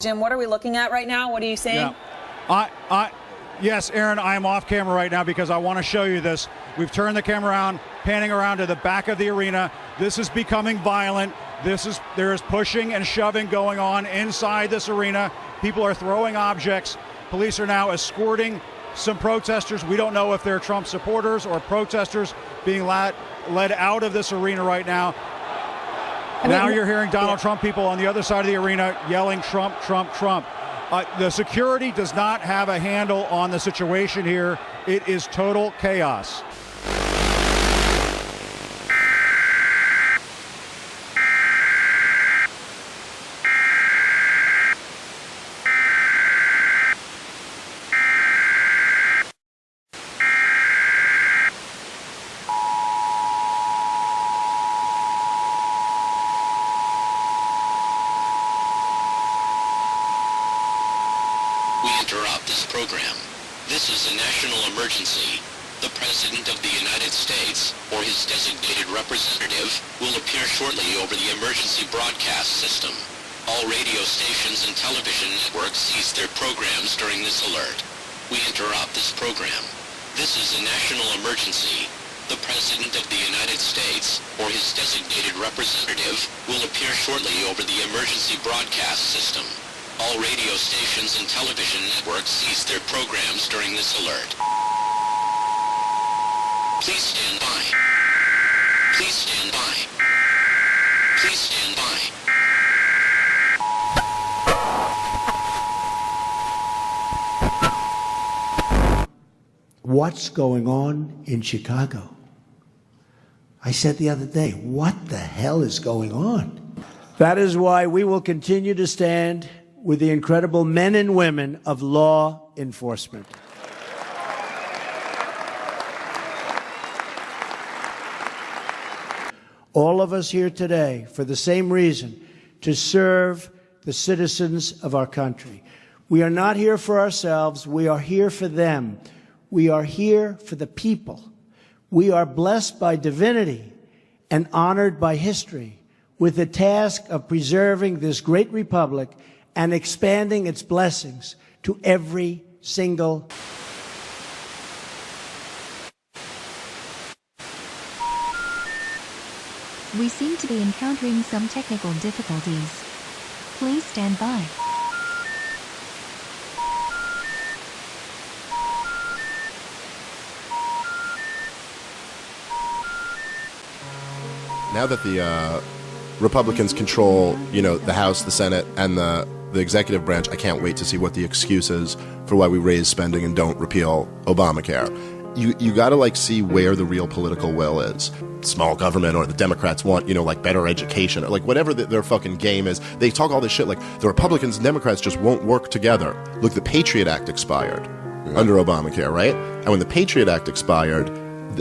Jim, what are we looking at right now? What are you saying? Yeah. Yes, Aaron, I am off camera right now because I want to show you this. We've turned the camera around, panning around to the back of the arena. This is becoming violent. There is pushing and shoving going on inside this arena. People are throwing objects. Police are now escorting some protesters. We don't know if they're Trump supporters or protesters being led out of this arena right now. Now you're hearing Donald Trump people on the other side of the arena yelling Trump, Trump, Trump. The security does not have a handle on the situation here. It is total chaos. This is a national emergency. The President of the United States, or his designated representative, will appear shortly over the emergency broadcast system. All radio stations and television networks cease their programs during this alert. We interrupt this program. This is a national emergency. The President of the United States, or his designated representative, will appear shortly over the emergency broadcast system. All radio stations and television networks cease their programs during this alert. Please stand by. Please stand by. Please stand by. What's going on in Chicago? I said the other day, what the hell is going on? That is why we will continue to stand with the incredible men and women of law enforcement. All of us here today for the same reason, to serve the citizens of our country. We are not here for ourselves. We are here for them. We are here for the people. We are blessed by divinity and honored by history with the task of preserving this great republic and expanding its blessings to every single. We seem to be encountering some technical difficulties. Please stand by. Now that the Republicans control, the House, the Senate, and the executive branch, I can't wait to see what the excuse is for why we raise spending and don't repeal Obamacare. You got to see where the real political will is. Small government, or the Democrats want, better education, or whatever their fucking game is. They talk all this shit the Republicans and Democrats just won't work together. Look, the Patriot Act expired under Obamacare, right? And when the Patriot Act expired,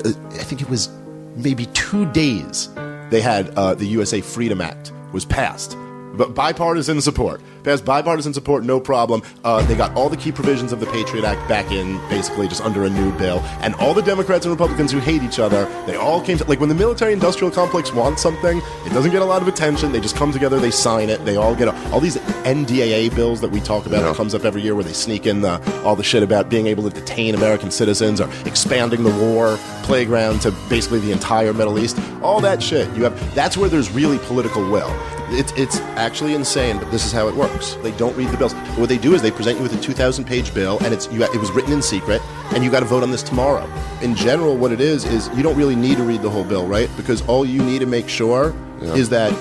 I think it was maybe 2 days, they had the USA Freedom Act was passed. But bipartisan support. Passed bipartisan support, no problem. They got all the key provisions of the Patriot Act back in, basically just under a new bill. And all the Democrats and Republicans who hate each other, they all came to, when the military-industrial complex wants something, it doesn't get a lot of attention. They just come together, they sign it. They all get all these NDAA bills that we talk about that comes up every year where they sneak in all the shit about being able to detain American citizens or expanding the war playground to basically the entire Middle East. All that shit. That's where there's really political will. It's actually insane, but this is how it works. They don't read the bills. What they do is they present you with a 2,000-page bill, and it was written in secret, and you got to vote on this tomorrow. In general, what it is you don't really need to read the whole bill, right? Because all you need to make sure is that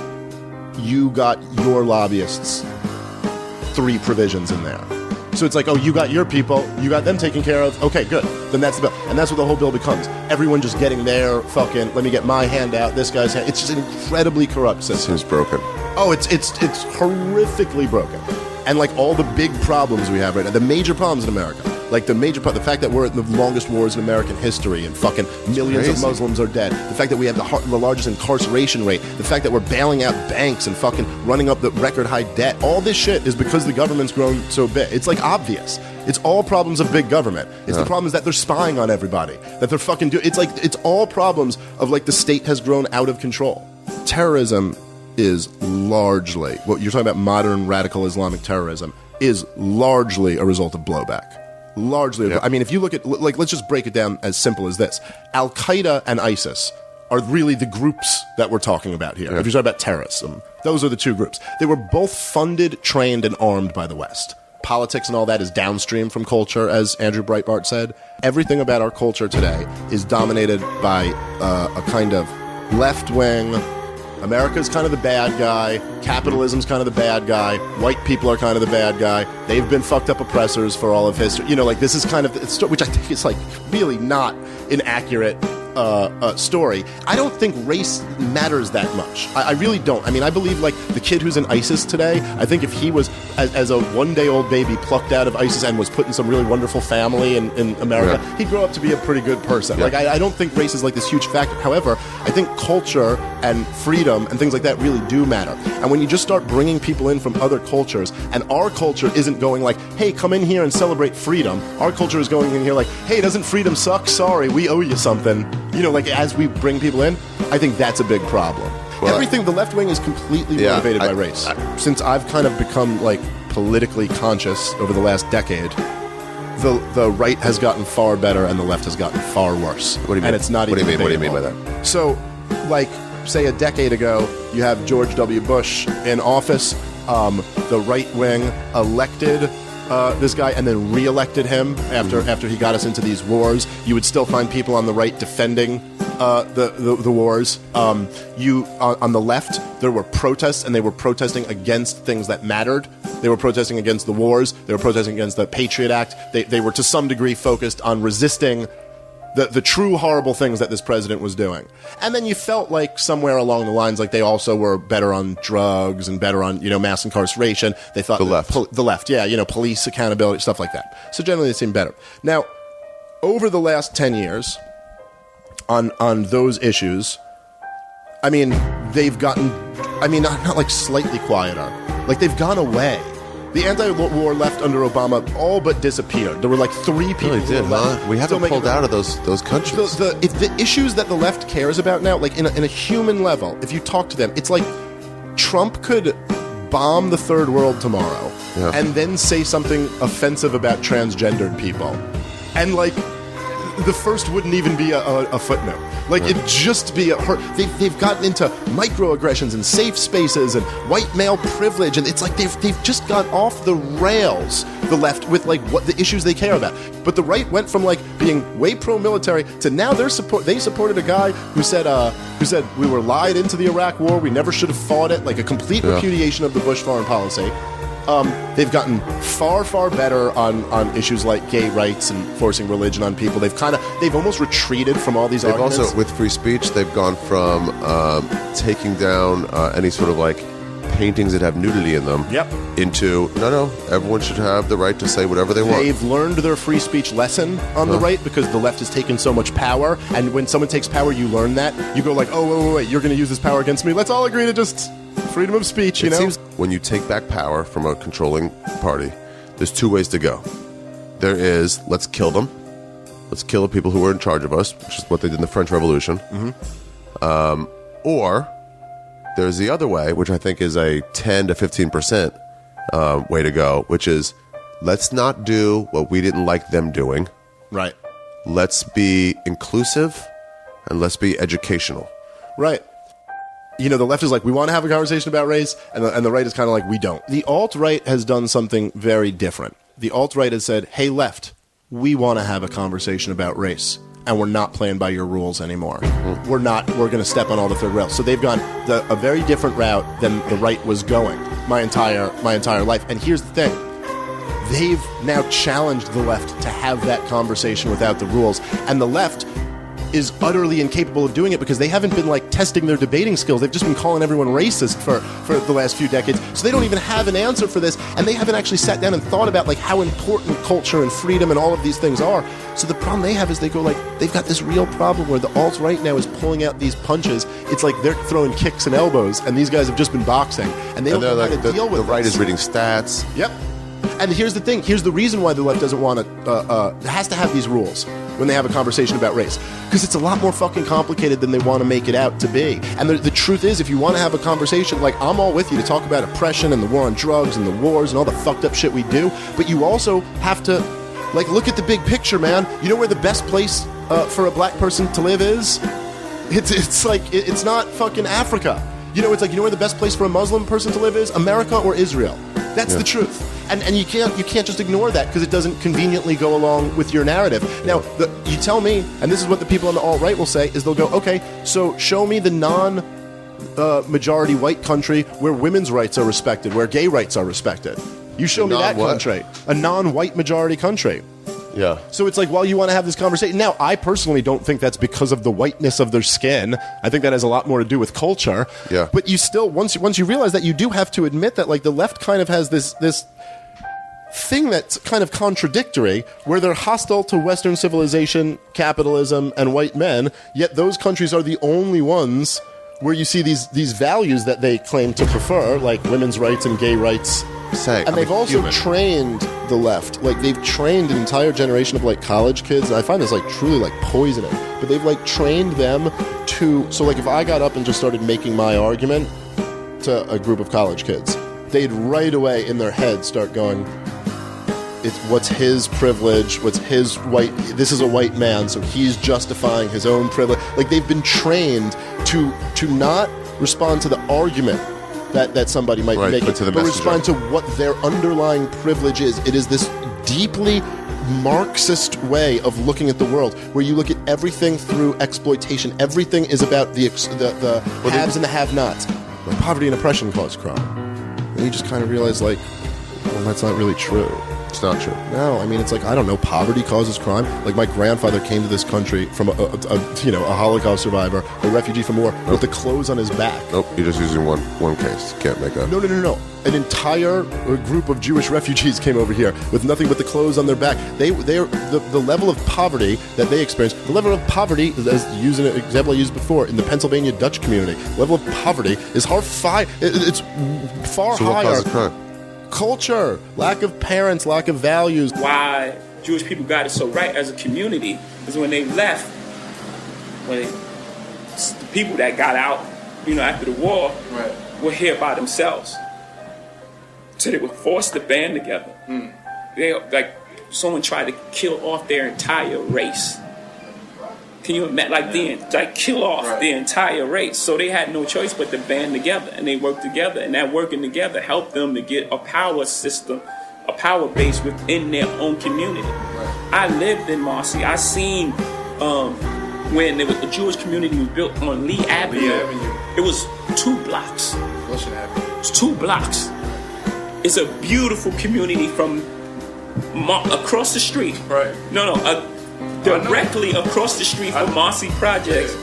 you got your lobbyists 3 provisions in there. So it's you got your people, you got them taken care of, okay, good. Then that's the bill. And that's what the whole bill becomes. Everyone just getting their fucking, let me get my hand out, this guy's hand. It's just an incredibly corrupt system. Seems broken. Oh, it's horrifically broken. And all the big problems we have right now, the major problems in America, the fact that we're at the longest wars in American history and fucking millions of Muslims are dead, the fact that we have the largest incarceration rate, the fact that we're bailing out banks and fucking running up the record high debt, all this shit is because the government's grown so big. It's obvious. It's all problems of big government. It's the problem is that they're spying on everybody, that they're fucking it's all problems of the state has grown out of control. Terrorism is largely, what you're talking about, modern radical Islamic terrorism, is largely a result of blowback. Largely. I mean, if you look at, like, let's just break it down as simple as this. Al-Qaeda and ISIS are really the groups that we're talking about here. If you're talking about terrorism, those are the two groups. They were both funded, trained, and armed by the West. Politics and all that is downstream from culture, as Andrew Breitbart said. Everything about our culture today is dominated by a kind of left-wing, America's kind of the bad guy, capitalism's kind of the bad guy, white people are kind of the bad guy, they've been fucked up oppressors for all of history. You know, like, this is kind of, which I think is, like, really not an accurate story. I don't think race matters that much. I really don't. I mean, I believe, like, the kid who's in ISIS today, I think if he was, as a one-day-old baby, plucked out of ISIS and was put in some really wonderful family in America, he'd grow up to be a pretty good person. Like, I don't think race is, like, this huge factor. However, I think culture and freedom and things like that really do matter. And when you just start bringing people in from other cultures, and our culture isn't going like, hey, come in here and celebrate freedom. Our culture is going in here like, hey, doesn't freedom suck? Sorry, we owe you something. You know, like, as we bring people in, I think that's a big problem. Well, everything, the left wing is completely motivated by race. Since I've kind of become, like, politically conscious over the last decade, the right has gotten far better and the left has gotten far worse. What do you mean? And it's not even What do you mean by that? So, like, say a decade ago, you have George W. Bush in office. The right wing elected this guy and then re-elected him after he got us into these wars. You would still find people on the right defending the wars. On the left, there were protests, and they were protesting against things that mattered. They were protesting against the wars. They were protesting against the Patriot Act. They were to some degree focused on resisting the true horrible things that this president was doing. And then you felt like somewhere along the lines, like, they also were better on drugs and better on, you know, mass incarceration. They thought the left, yeah, you know, police accountability, stuff like that. So generally they seemed better. Now, over the last 10 years, on those issues, I mean, they've gotten, I mean, not like slightly quieter. Like, they've gone away. The anti-war left under Obama all but disappeared. There were like 3 people. Really did, huh? We haven't pulled out of those countries. If the issues that the left cares about now, like in a human level, if you talk to them, it's like Trump could bomb the third world tomorrow and then say something offensive about transgendered people. And, like, the first wouldn't even be a footnote. Like, it'd just be a hurt. They've gotten into microaggressions and safe spaces and white male privilege, and it's like they've just gone off the rails, the left, with, like, what the issues they care about. But the right went from, like, being way pro-military to now they supported a guy who said we were lied into the Iraq War, we never should have fought it, like a complete repudiation of the Bush foreign policy. They've gotten far, far better on issues like gay rights and forcing religion on people. They've almost retreated from all these arguments. Also, with free speech, they've gone from taking down any sort of, like, paintings that have nudity in them into, no, everyone should have the right to say whatever they want. They've learned their free speech lesson on the right because the left has taken so much power, and when someone takes power, you learn that. You go like, oh, wait, you're going to use this power against me? Let's all agree to just freedom of speech, you know? Seems when you take back power from a controlling party, there's 2 ways to go. There is, let's kill them. Let's kill the people who were in charge of us, which is what they did in the French Revolution. Or there's the other way, which I think is a 10 to 15% way to go, which is, let's not do what we didn't like them doing. Right. Let's be inclusive, and let's be educational. Right. You know, the left is like, we want to have a conversation about race, and the right is kind of like, we don't. The alt-right has done something very different. The alt-right has said, hey, left, we want to have a conversation about race, and we're not playing by your rules anymore. We're going to step on all the third rails. So they've gone a very different route than the right was going my entire life. And here's the thing. They've now challenged the left to have that conversation without the rules, and the left is utterly incapable of doing it because they haven't been, like, testing their debating skills. They've just been calling everyone racist for the last few decades. So they don't even have an answer for this, and they haven't actually sat down and thought about, like, how important culture and freedom and all of these things are. So the problem they have is they go, like, they've got this real problem where the alt-right now is pulling out these punches. It's like they're throwing kicks and elbows, and these guys have just been boxing, and they don't know how to deal with it. The right is reading stats. Yep. And here's the thing. Here's the reason why the left doesn't want to has to have these rules. when they have a conversation about race, because it's a lot more fucking complicated than they want to make it out to be. And the truth is, if you want to have a conversation, like, I'm all with you to talk about oppression and the war on drugs and the wars and all the fucked up shit we do, but you also have to, like, look at the big picture, man. You know where the best place for a black person to live is? It's not fucking Africa. You know, it's like, you know where the best place for a Muslim person to live is? America or Israel. That's the truth. And you can't just ignore that because it doesn't conveniently go along with your narrative. Now, you tell me, and this is what the people on the alt-right will say, is they'll go, okay, so show me the non-majority white country where women's rights are respected, where gay rights are respected. You show me that country. A non-white majority country. Yeah. So it's like, while you want to have this conversation, now, I personally don't think that's because of the whiteness of their skin. I think that has a lot more to do with culture. Yeah. But you still, once you realize that, you do have to admit that, like, the left kind of has this thing that's kind of contradictory, where they're hostile to Western civilization, capitalism, and white men, yet those countries are the only ones where you see these values that they claim to prefer, like women's rights and gay rights. And they've also trained the left. Like, they've trained an entire generation of, like, college kids, and I find this, like, truly, like, poisoning. But they've, like, trained them to... So, like, if I got up and just started making my argument to a group of college kids, they'd right away in their head start going, it's what's his privilege, what's his white... This is a white man, so he's justifying his own privilege. Like, they've been trained to not respond to the argument that somebody might be making, but respond to what their underlying privilege is. It is this deeply Marxist way of looking at the world, where you look at everything through exploitation. Everything is about the haves and the have-nots. Like, poverty and oppression cause crime. And you just kind of realize, like, well, that's not really true. It's not true. No, I mean, it's like, I don't know, poverty causes crime. Like, my grandfather came to this country from a Holocaust survivor, a refugee from war, with the clothes on his back. Nope, you're just using one case. Can't make that. No. An entire group of Jewish refugees came over here with nothing but the clothes on their back. The level of poverty that they experienced, the level of poverty, as using an example I used before, in the Pennsylvania Dutch community, level of poverty is far higher. So what causes crime? Culture, lack of parents, lack of values. Why Jewish people got it so right as a community is when they left, the people that got out, after the war, were here by themselves. So they were forced to band together. They, like, someone tried to kill off their entire race. Can you imagine? Kill off the entire race. So they had no choice but to band together, and they worked together, and that working together helped them to get a power system, a power base within their own community. I lived in Marcy. I seen when the Jewish community was built on Lee Avenue. It was 2 blocks. It's 2 blocks. It's a beautiful community from across the street. Directly across the street from Marcy Projects,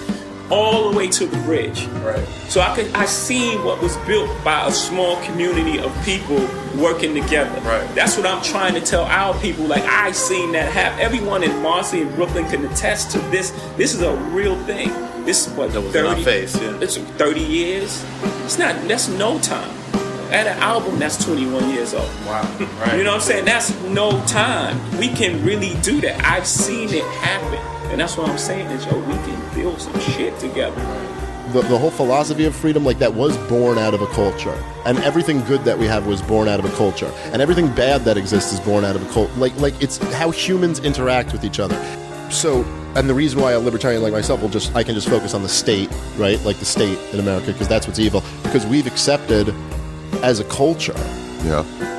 all the way to the bridge. So I seen what was built by a small community of people working together. That's what I'm trying to tell our people. Like, I seen that happen. Everyone in Marcy and Brooklyn can attest to this. This is a real thing. This is what, that was 30, in our face. It's 30 years. That's no time. At an album that's 21 years old. Wow. You know what I'm saying? That's no time. We can really do that. I've seen it happen. And that's what I'm saying is, we can build some shit together. The whole philosophy of freedom, like, that was born out of a culture. And everything good that we have was born out of a culture. And everything bad that exists is born out of a culture. Like it's how humans interact with each other. So, and the reason why a libertarian like myself I can just focus on the state, right? Like the state in America, because that's what's evil. Because we've accepted, as a culture,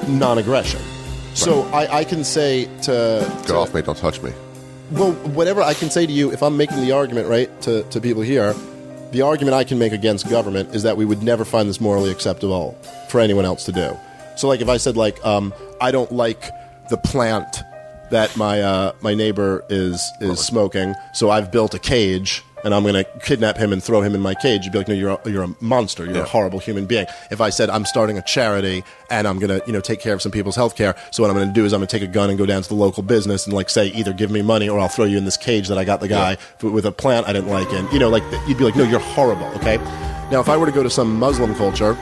non-aggression. So I can say to... Get off me, don't touch me. Well, whatever I can say to you, if I'm making the argument, right, to people here, the argument I can make against government is that we would never find this morally acceptable for anyone else to do. So, like, if I said, like, I don't like the plant that my neighbor is smoking, so I've built a cage, and I'm going to kidnap him and throw him in my cage, you'd be like, no, you're a monster. You're a horrible human being. If I said, I'm starting a charity, and I'm going to, take care of some people's health care, so what I'm going to do is I'm going to take a gun and go down to the local business and, like, say, either give me money or I'll throw you in this cage that I got the guy with a plant I didn't like in. You'd be like, no, you're horrible, okay? Now, if I were to go to some Muslim culture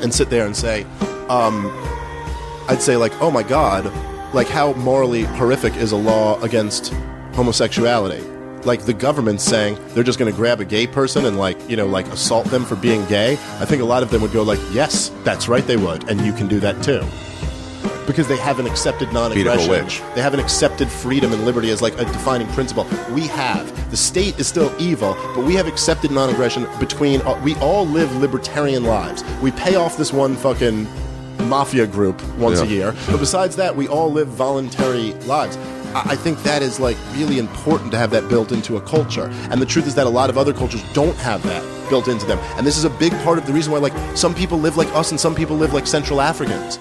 and sit there and say, I'd say, like, oh my God, like, how morally horrific is a law against homosexuality. Like the government saying they're just going to grab a gay person and like assault them for being gay. I think a lot of them would go like, yes, that's right, they would, and you can do that too. Because they haven't accepted non-aggression. They haven't accepted freedom and liberty as like a defining principle. We have. The state is still evil, but we have accepted non-aggression between... we all live libertarian lives. We pay off this one fucking mafia group once a year, but besides that, we all live voluntary lives. I think that is like really important to have that built into a culture. And the truth is that a lot of other cultures don't have that built into them. And this is a big part of the reason why like some people live like us and some people live like Central Africans.